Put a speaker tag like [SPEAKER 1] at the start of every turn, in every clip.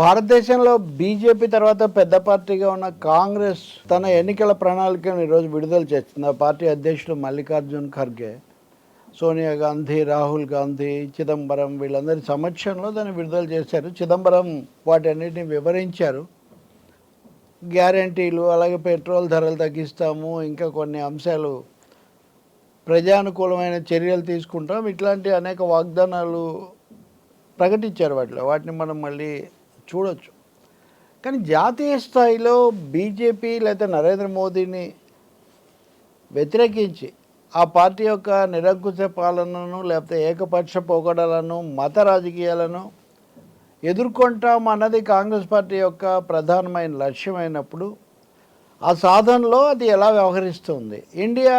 [SPEAKER 1] భారతదేశంలో బీజేపీ తర్వాత పెద్ద పార్టీగా ఉన్న కాంగ్రెస్ తన ఎన్నికల ప్రణాళికను ఈరోజు విడుదల చేస్తుంది. ఆ పార్టీ అధ్యక్షుడు మల్లికార్జున్ ఖర్గే, సోనియా గాంధీ, రాహుల్ గాంధీ, చిదంబరం వీళ్ళందరి సమక్షంలో దాన్ని విడుదల చేశారు. చిదంబరం వాటన్నిటిని వివరించారు. గ్యారంటీలు, అలాగే పెట్రోల్ ధరలు తగ్గిస్తాము, ఇంకా కొన్ని అంశాలు, ప్రజానుకూలమైన చర్యలు తీసుకుంటాం, ఇట్లాంటి అనేక వాగ్దానాలు ప్రకటించారు. వాటిని మనం మళ్ళీ చూడొచ్చు. కానీ జాతీయ స్థాయిలో బీజేపీ లేదా నరేంద్ర మోదీని వ్యతిరేకించి ఆ పార్టీ యొక్క నిరంకుశ పాలనను లేకపోతే ఏకపక్ష పోకడలను, మత రాజకీయాలను ఎదుర్కొంటాం అన్నది కాంగ్రెస్ పార్టీ యొక్క ప్రధానమైన లక్ష్యమైనప్పుడు ఆ సాధనలో అది ఎలా వ్యవహరిస్తుంది? ఇండియా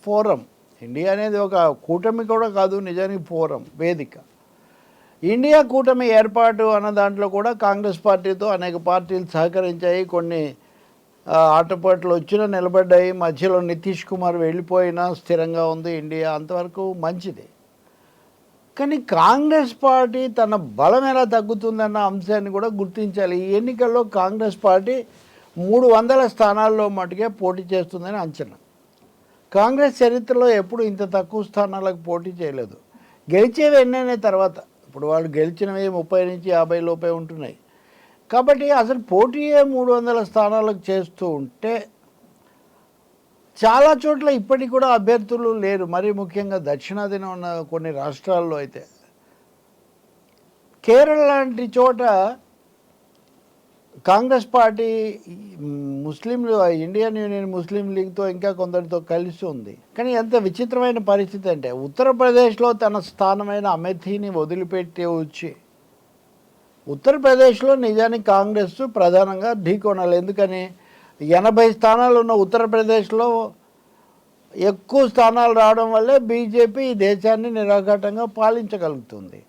[SPEAKER 1] ఫోరం, ఇండియా అనేది ఒక కూటమి కూడా కాదు, నిజానికి ఫోరం, వేదిక. ఇండియా కూటమి ఏర్పాటు అన్న దాంట్లో కూడా కాంగ్రెస్ పార్టీతో అనేక పార్టీలు సహకరించాయి. కొన్ని ఆటపాట్లు వచ్చినా నిలబడ్డాయి. మధ్యలో నితీష్ కుమార్ వెళ్ళిపోయినా స్థిరంగా ఉంది ఇండియా, అంతవరకు మంచిది. కానీ కాంగ్రెస్ పార్టీ తన బలం ఎలా తగ్గుతుందన్న అంశాన్ని కూడా గుర్తించాలి. ఈ ఎన్నికల్లో కాంగ్రెస్ పార్టీ 300 స్థానాల్లో మటుకే పోటీ చేస్తుందని అంచనా. కాంగ్రెస్ చరిత్రలో ఎప్పుడు ఇంత తక్కువ స్థానాలకు పోటీ చేయలేదు. గెలిచేవి ఎన్నైనా తర్వాత, ఇప్పుడు వాళ్ళు గెలిచినవి 30 నుంచి 50 లోపే ఉంటున్నాయి. కాబట్టి అసలు పోటీయే 300 స్థానాలకు చేస్తూ ఉంటే చాలా చోట్ల ఇప్పటికి కూడా అభ్యర్థులు లేరు. మరీ ముఖ్యంగా దక్షిణాదిన ఉన్న కొన్ని రాష్ట్రాల్లో అయితే, కేరళ లాంటి చోట కాంగ్రెస్ పార్టీ ముస్లింలు, ఇండియన్ యూనియన్ ముస్లిం లీగ్తో ఇంకా కొందరితో కలిసి ఉంది. కానీ ఎంత విచిత్రమైన పరిస్థితి అంటే, ఉత్తరప్రదేశ్లో తన స్థానమైన అమేథీని వదిలిపెట్టి వచ్చి ఉత్తరప్రదేశ్లో నిజానికి కాంగ్రెస్ ప్రధానంగా ఢీకొనాలి. ఎందుకని 80 స్థానాలు ఉన్న ఉత్తరప్రదేశ్లో ఎక్కువ స్థానాలు రావడం వల్లే బీజేపీ ఈ దేశాన్ని నిరాఘాటంగా పాలించగలుగుతుంది.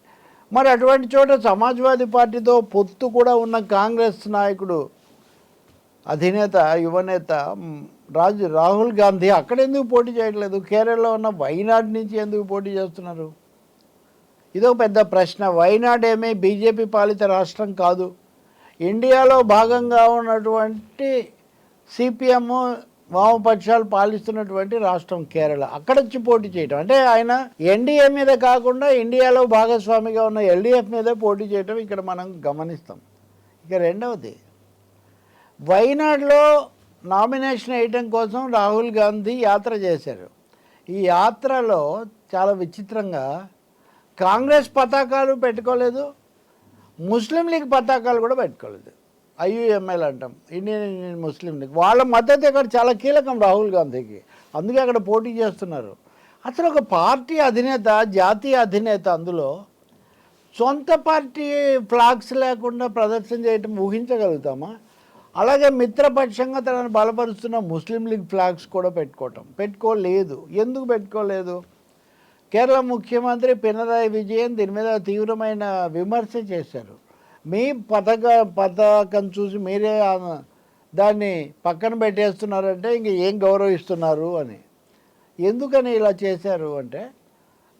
[SPEAKER 1] మరి అటువంటి చోట సమాజ్వాదీ పార్టీతో పొత్తు కూడా ఉన్న కాంగ్రెస్ నాయకుడు, అధినేత, యువనేత రాహుల్ గాంధీ అక్కడ ఎందుకు పోటీ చేయట్లేదు? కేరళలో ఉన్న వైనాడ్ నుంచి ఎందుకు పోటీ చేస్తున్నారు? ఇదో పెద్ద ప్రశ్న. వైనాడ్ ఏమీ బీజేపీ పాలిత రాష్ట్రం కాదు. ఇండియాలో భాగంగా ఉన్నటువంటి సిపిఎం, వామపక్షాలు పాలిస్తున్నటువంటి రాష్ట్రం కేరళ. అక్కడ వచ్చి పోటీ చేయటం అంటే ఆయన ఎన్డీఏ మీద కాకుండా ఇండియాలో భాగస్వామిగా ఉన్న ఎల్డీఎఫ్ మీదే పోటీ చేయటం ఇక్కడ మనం గమనిస్తాం. ఇక రెండవది, వైనాడ్లో నామినేషన్ వేయటం కోసం రాహుల్ గాంధీ యాత్ర చేశారు. ఈ యాత్రలో చాలా విచిత్రంగా కాంగ్రెస్ పతాకాలు పెట్టుకోలేదు, ముస్లిం లీగ్ పతాకాలు కూడా పెట్టుకోలేదు. ఐయుఎంఎల్ అంటాం, ఇండియన్ యూనియన్ ముస్లిం లీగ్. వాళ్ళ మద్దతు ఇక్కడ చాలా కీలకం రాహుల్ గాంధీకి, అందుకే అక్కడ పోటీ చేస్తున్నారు. అసలు ఒక పార్టీ అధినేత, జాతీయ అధినేత, అందులో సొంత పార్టీ ఫ్లాగ్స్ లేకుండా ప్రదర్శన చేయటం ఊహించగలుగుతామా? అలాగే మిత్రపక్షంగా తనను బలపరుస్తున్న ముస్లిం లీగ్ ఫ్లాగ్స్ కూడా పెట్టుకోలేదు. ఎందుకు పెట్టుకోలేదు? కేరళ ముఖ్యమంత్రి పినరాయి విజయన్ దీని మీద తీవ్రమైన విమర్శ చేశారు. మీ పతాకం చూసి మీరే దాన్ని పక్కన పెట్టేస్తున్నారంటే ఇంక ఏం గౌరవిస్తున్నారు అని. ఎందుకని ఇలా చేశారు అంటే,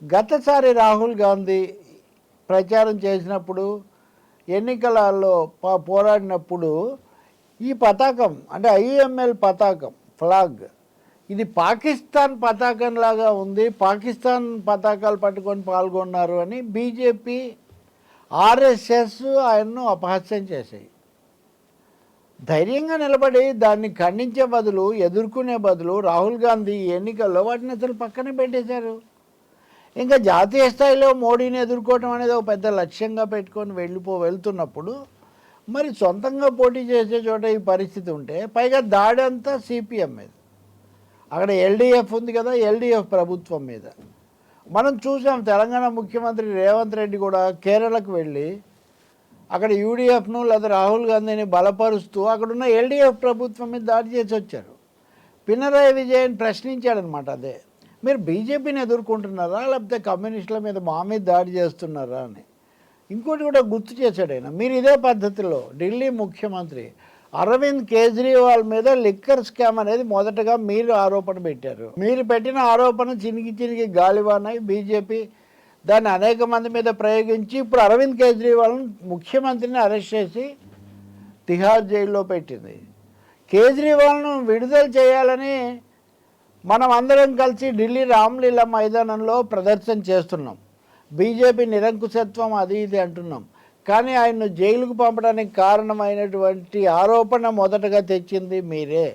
[SPEAKER 1] గతసారి రాహుల్ గాంధీ ప్రచారం చేసినప్పుడు, ఎన్నికలలో పోరాడినప్పుడు ఈ పతాకం అంటే ఐయుఎంఎల్ పతాకం, ఫ్లాగ్, ఇది పాకిస్తాన్ పతాకంలాగా ఉంది, పాకిస్తాన్ పతాకాలు పట్టుకొని పాల్గొన్నారు అని బీజేపీ, ఆర్ఎస్ఎస్ ఆయన్ను అపహాస్యం చేశాయి. ధైర్యంగా నిలబడి దాన్ని ఖండించే బదులు, ఎదుర్కొనే బదులు రాహుల్ గాంధీ ఎన్నికల్లో వాటిని అసలు పక్కన పెట్టేశారు. ఇంకా జాతీయ స్థాయిలో మోడీని ఎదుర్కోవడం అనేది ఒక పెద్ద లక్ష్యంగా పెట్టుకొని వెళ్తున్నప్పుడు మరి సొంతంగా పోటీ చేసే చోట ఈ పరిస్థితి ఉంటే, పైగా దాడి అంతా సిపిఎం మీద, అక్కడ ఎల్డీఎఫ్ ఉంది కదా, ఎల్డీఎఫ్ ప్రభుత్వం మీద. మనం చూసాం, తెలంగాణ ముఖ్యమంత్రి రేవంత్ రెడ్డి కూడా కేరళకు వెళ్ళి అక్కడ యూడీఎఫ్ను లేదా రాహుల్ గాంధీని బలపరుస్తూ అక్కడున్న ఎల్డీఎఫ్ ప్రభుత్వం మీద దాడి చేసి వచ్చారు. పినరాయి విజయన్ ప్రశ్నించాడనమాట, అదే మీరు బీజేపీని ఎదుర్కొంటున్నారా లేకపోతే కమ్యూనిస్టుల మీద మా మీద దాడి చేస్తున్నారా అని. ఇంకోటి కూడా గుర్తు చేశాడు ఆయన, మీరు ఇదే పద్ధతిలో ఢిల్లీ ముఖ్యమంత్రి అరవింద్ కేజ్రీవాల్ మీద లిక్కర్ స్కామ్ అనేది మొదటగా మీరు ఆరోపణ పెట్టారు. మీరు పెట్టిన ఆరోపణ చినికి గాలివానాయి. బీజేపీ దాన్ని అనేక మంది మీద ప్రయోగించి ఇప్పుడు అరవింద్ కేజ్రీవాల్ని ముఖ్యమంత్రిని అరెస్ట్ చేసి తిహార్ జైల్లో పెట్టింది. కేజ్రీవాల్ను విడుదల చేయాలని మనం అందరం కలిసి ఢిల్లీ రామ్లీలా మైదానంలో ప్రదర్శన చేస్తున్నాం. బీజేపీ నిరంకుశత్వం అది ఇది అంటున్నాం. కానీ ఆయన్ను జైలుకు పంపడానికి కారణమైనటువంటి ఆరోపణ మొదటగా తెచ్చింది మీరే.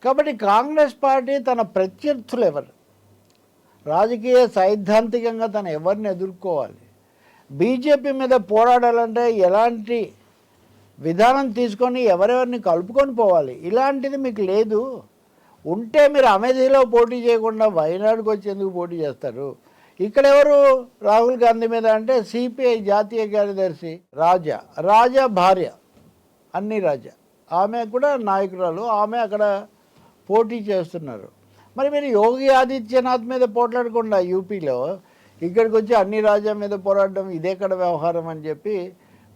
[SPEAKER 1] కాబట్టి కాంగ్రెస్ పార్టీ తన ప్రత్యర్థులు ఎవరు, రాజకీయ సైద్ధాంతికంగా తను ఎవరిని ఎదుర్కోవాలి, బీజేపీ మీద పోరాడాలంటే ఎలాంటి విధానం తీసుకొని ఎవరెవరిని కలుపుకొని పోవాలి, ఇలాంటిది మీకు లేదు. ఉంటే మీరు అమేథీలో పోటీ చేయకుండా వైనాడుకు వచ్చేందుకు పోటీ చేస్తారు. ఇక్కడ ఎవరు రాహుల్ గాంధీ మీద అంటే సిపిఐ జాతీయ కార్యదర్శి రాజా భార్య అన్ని రాజా, ఆమె కూడా నాయకురాలు, ఆమె అక్కడ పోటీ చేస్తున్నారు. మరి మీరు యోగి ఆదిత్యనాథ్ మీద పోట్లాడకుండా యూపీలో ఇక్కడికి వచ్చి అన్ని రాజా మీద పోరాడడం ఇదేక్కడ వ్యవహారం అని చెప్పి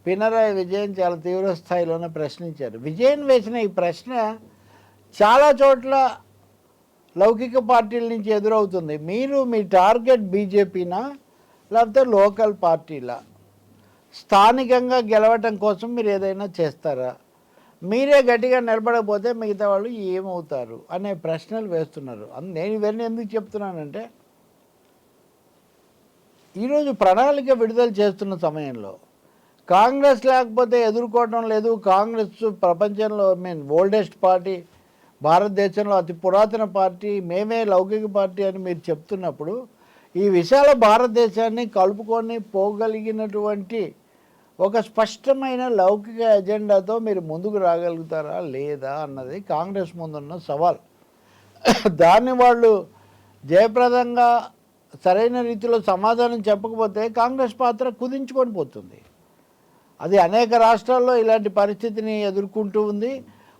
[SPEAKER 1] పినరాయి విజయన్ చాలా తీవ్ర స్థాయిలోనే ప్రశ్నించారు. విజయన్ వేసిన ఈ ప్రశ్న చాలా చోట్ల లౌకిక పార్టీల నుంచి ఎదురవుతుంది. మీరు మీ టార్గెట్ బీజేపీనా లేకపోతే లోకల్ పార్టీలా? స్థానికంగా గెలవటం కోసం మీరు ఏదైనా చేస్తారా? మీరే గట్టిగా నిలబడకపోతే మిగతా వాళ్ళు ఏమవుతారు అనే ప్రశ్నలు వేస్తున్నారు. నేను ఇవన్నీ ఎందుకు చెప్తున్నానంటే ఈరోజు ప్రణాళిక విడుదల చేస్తున్న సమయంలో కాంగ్రెస్ లేకపోతే ఎదుర్కోవడం లేదు. కాంగ్రెస్ ప్రపంచంలో ఓల్డెస్ట్ పార్టీ, భారతదేశంలో అతి పురాతన పార్టీ, మేమే లౌకిక పార్టీ అని మీరు చెప్తున్నప్పుడు ఈ విశాల భారతదేశాన్ని కలుపుకొని పోగలిగినటువంటి ఒక స్పష్టమైన లౌకిక ఎజెండాతో మీరు ముందుకు రాగలుగుతారా లేదా అన్నది కాంగ్రెస్ ముందున్న సవాల్. దాన్ని వాళ్ళు జయప్రదంగా సరైన రీతిలో సమాధానం చెప్పకపోతే కాంగ్రెస్ పాత్ర కుదించుకొని పోతుంది. అది అనేక రాష్ట్రాల్లో ఇలాంటి పరిస్థితిని ఎదుర్కొంటూ ఉంది.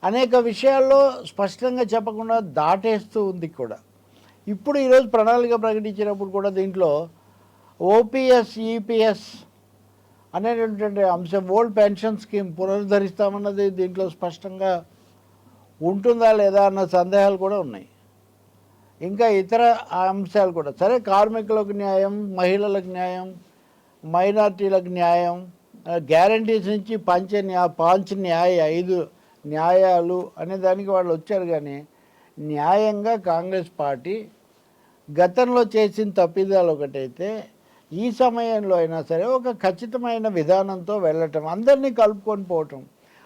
[SPEAKER 1] అనేక విషయాల్లో స్పష్టంగా చెప్పకుండా దాటేస్తూ ఉంది కూడా. ఇప్పుడు ఈరోజు ప్రణాళిక ప్రకటించినప్పుడు కూడా దీంట్లో ఓపీఎస్ ఈపీఎస్ అనేటటువంటి అంశం, ఓల్డ్ పెన్షన్ స్కీమ్ పునరుద్ధరిస్తామన్నది దీంట్లో స్పష్టంగా ఉంటుందా లేదా అన్న సందేహాలు కూడా ఉన్నాయి. ఇంకా ఇతర అంశాలు కూడా సరే, కార్మికులకు న్యాయం, మహిళలకు న్యాయం, మైనార్టీలకు న్యాయం, గ్యారంటీస్ నుంచి పాంచ్ న్యాయ 5 న్యాయాలు అనే దానికి వాళ్ళు వచ్చారు. కానీ న్యాయంగా కాంగ్రెస్ పార్టీ గతంలో చేసిన తప్పిదాలు ఒకటైతే ఈ సమయంలో అయినా సరే ఒక ఖచ్చితమైన విధానంతో వెళ్ళటం, అందరినీ కలుపుకొని పోవటం,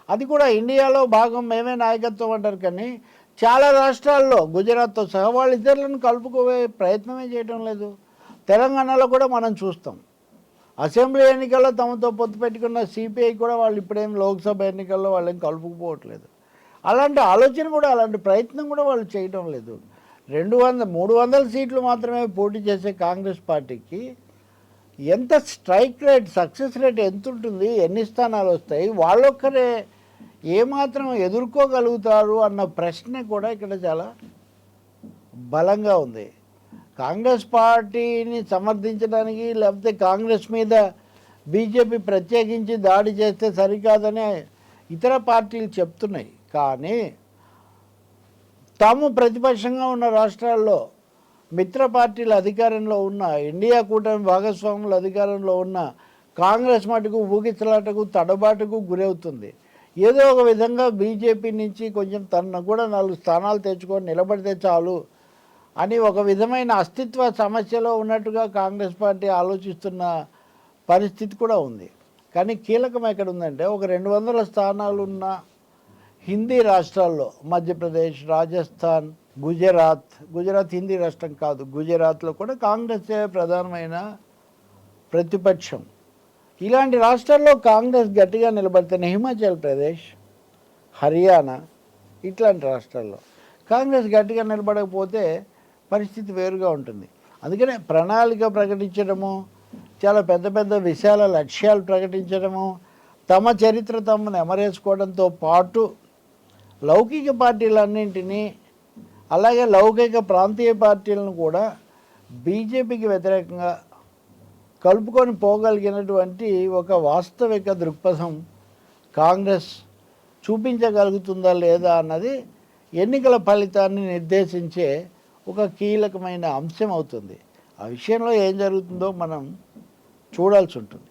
[SPEAKER 1] అది కూడా ఇండియాలో భాగం మేమే నాయకత్వం అంటారు. కానీ చాలా రాష్ట్రాల్లో గుజరాత్తో సహా వాళ్ళు ఇతరులను కలుపుకోవే ప్రయత్నమే చేయడం లేదు. తెలంగాణలో కూడా మనం చూస్తాం. అసెంబ్లీ ఎన్నికల్లో తమతో పొత్తు పెట్టుకున్న సిపిఐ కూడా వాళ్ళు ఇప్పుడేం లోక్సభ ఎన్నికల్లో వాళ్ళేం కలుపుకుపోవట్లేదు. అలాంటి ఆలోచన కూడా, అలాంటి ప్రయత్నం కూడా వాళ్ళు చేయడం లేదు. 300 సీట్లు మాత్రమే పోటీ చేసే కాంగ్రెస్ పార్టీకి ఎంత స్ట్రైక్ రేట్, సక్సెస్ రేట్ ఎంత ఉంటుంది, ఎన్ని స్థానాలు వస్తాయి, వాళ్ళొక్కరే ఏమాత్రం ఎదుర్కోగలుగుతారు అన్న ప్రశ్న కూడా ఇక్కడ చాలా బలంగా ఉంది. కాంగ్రెస్ పార్టీని సమర్థించడానికి లేకపోతే కాంగ్రెస్ మీద బీజేపీ ప్రత్యేకించి దాడి చేస్తే సరికాదని ఇతర పార్టీలు చెప్తున్నాయి. కానీ తాము ప్రతిపక్షంగా ఉన్న రాష్ట్రాల్లో మిత్ర పార్టీలు అధికారంలో ఉన్న, ఇండియా కూటమి భాగస్వాములు అధికారంలో ఉన్న కాంగ్రెస్ మటుకు ఊగిసలాటకు తడబాటుకు గురవుతుంది. ఏదో ఒక విధంగా బీజేపీ నుంచి కొంచెం తనను కూడా 4 స్థానాలు తెచ్చుకొని నిలబడితే చాలు అని ఒక విధమైన అస్తిత్వ సమస్యలో ఉన్నట్టుగా కాంగ్రెస్ పార్టీ ఆలోచిస్తున్న పరిస్థితి కూడా ఉంది. కానీ కీలకం ఎక్కడ ఉందంటే ఒక 200 స్థానాలున్న హిందీ రాష్ట్రాల్లో మధ్యప్రదేశ్, రాజస్థాన్, గుజరాత్ హిందీ రాష్ట్రం కాదు, గుజరాత్లో కూడా కాంగ్రెసే ప్రధానమైన ప్రతిపక్షం. ఇలాంటి రాష్ట్రాల్లో కాంగ్రెస్ గట్టిగా నిలబడితేనే హిమాచల్ ప్రదేశ్, హర్యానా ఇట్లాంటి రాష్ట్రాల్లో కాంగ్రెస్ గట్టిగా నిలబడకపోతే పరిస్థితి వేరుగా ఉంటుంది. అందుకనే ప్రణాళిక ప్రకటించడము, చాలా పెద్ద పెద్ద విశాల లక్ష్యాలు ప్రకటించడము, తమ చరిత్ర తమను ఎమరేసుకోవడంతో పాటు లౌకిక పార్టీలన్నింటినీ అలాగే లౌకిక ప్రాంతీయ పార్టీలను కూడా బీజేపీకి వ్యతిరేకంగా కలుపుకొని పోగలిగినటువంటి ఒక వాస్తవిక దృక్పథం కాంగ్రెస్ చూపించగలుగుతుందా లేదా అన్నది ఎన్నికల ఫలితాన్ని నిర్దేశించే ఒక కీలకమైన అంశం అవుతుంది. ఆ విషయంలో ఏం జరుగుతుందో మనం చూడాల్సి ఉంటుంది.